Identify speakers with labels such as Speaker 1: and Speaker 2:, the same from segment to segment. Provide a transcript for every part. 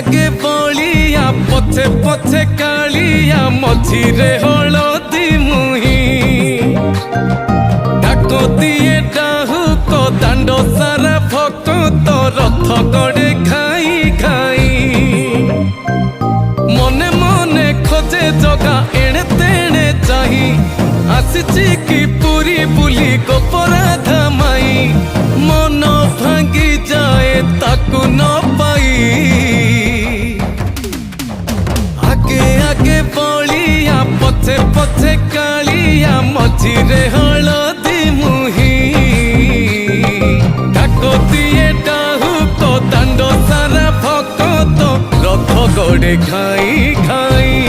Speaker 1: आगे बलिया पछे पछे कालिया मझिरे हलदी मुही डाको दिए डाहुक दांड सारा भक्त रथ गड़े खाई खाई मने मने खोजे जगा एणे तेणे चाही आसिची कि पूरी बुली गोपराधा माई मन भांगी जाए ताकू न पाई आगे आगे बलिया पछे पछे कालिया मझिरे हलदी मुही डाको दिए डाहुक दांड सारा भक्त रथ गड़े खाई खाई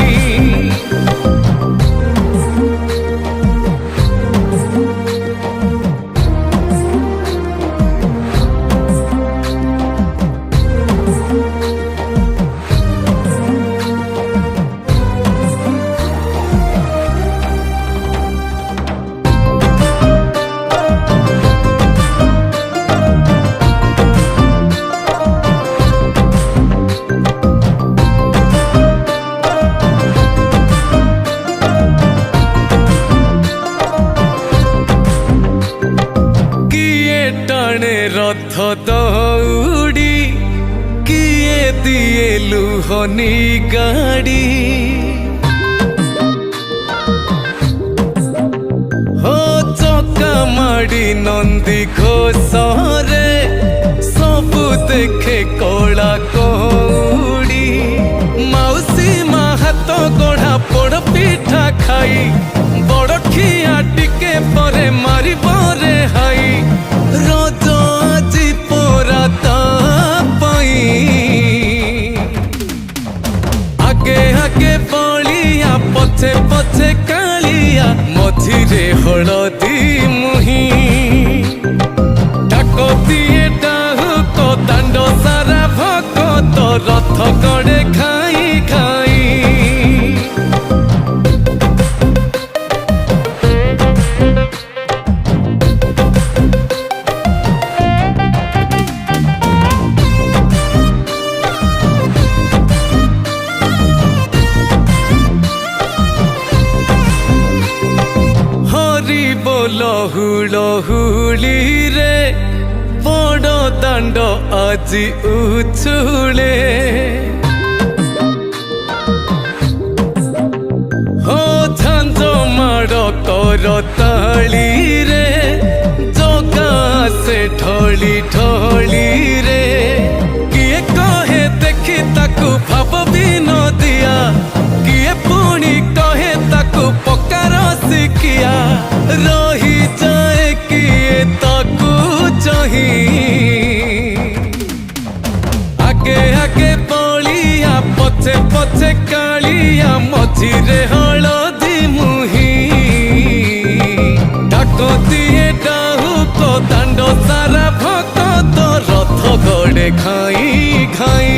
Speaker 1: रथ दौड़ी किए दिए लुहनी गाड़ी हो चका माड़ी नंदी घोषरे सबु देखे कला कौड़ी मौसी माँ हाथ गढ़ा पोड़ पिठा खाई बड़ खिया टिके परे मारी बरे हाई रज आजी पोरा पाई आगे आगे बलिया पछे पछे कालिया मझिरे हलदी मुही डाको दिए डाहुक दांड सारा भक्त रथ गड़े खाई खाई लहुली रे बड़ दांड आजी उछुले हो झांझ माड़ कर ताली रे जगा से ढली ढली रे किए कहे देखी ताकू भाव भी न दिया किए पुणी कहे ताकू पकार शिकिया रही जाए किए ताकू चाही आगे आगे बलिया पछे पछे कालिया मझिरे हलदी मुही डाको दिए डाहुक दांड सारा भक्त रथ गड़े खाई खाई